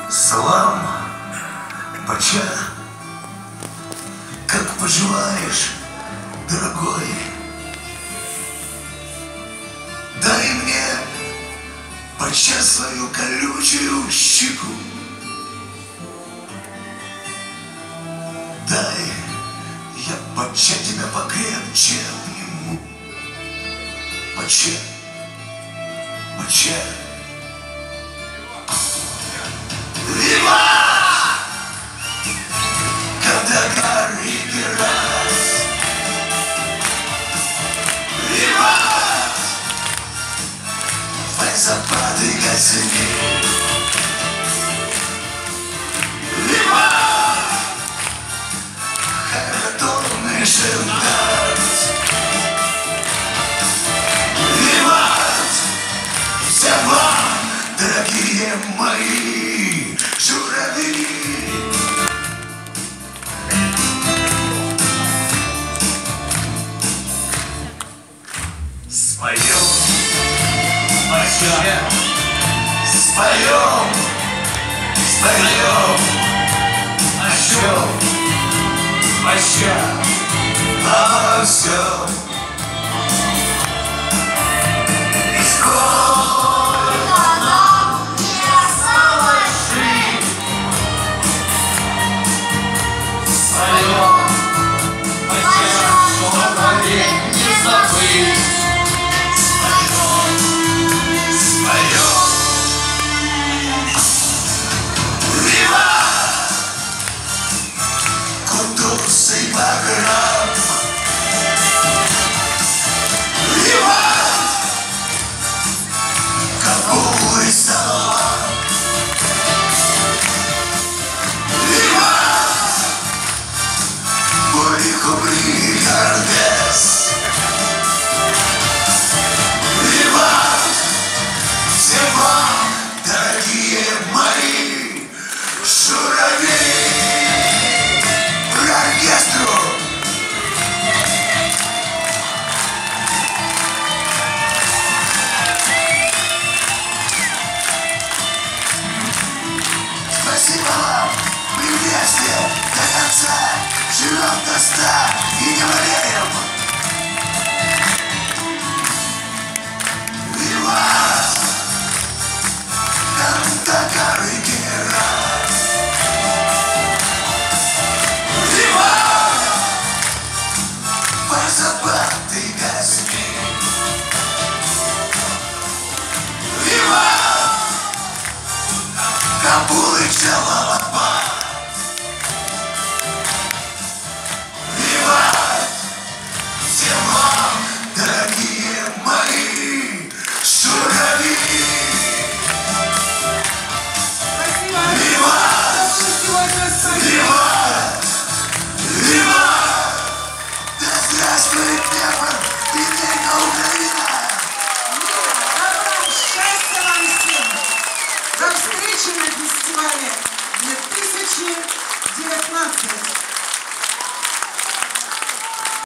Салам, Пача, как поживаешь, дорогой? Дай мне, Пача, свою колючую щеку. Дай, я, Пача, тебя покрепче обниму. Пача, Пача. Виват! Кавдагар и Герас! Виват! Файзабад и Газели! Виват! Хайратон и Шердат! Виват! Всем вам, дорогие мои журавли! Споем, Пача, споем, споем, о чем, Пача, обо всем. И сколько нам не осталось жить, споем, Пача, что вовек не забыть. Кутузы Баграм, Виват! Кабул и Салам, Виват! Бури-хубри Гардес, Виват! Всем вам, дорогие мои журавли! Оркестру! Спасибо вам! Мы вместе до конца живем до 100 и не болеем! Виват! Кавдагар и Герас! Файзабад и Газели! Виват! Кабул и Джалалабад! Виват! Всем вам, дорогие мои журавли! Виват! Виват! Виват! Да здравствует Днепр и века Украина! Добра, счастья вам всем! До встречи на фестивале 2019!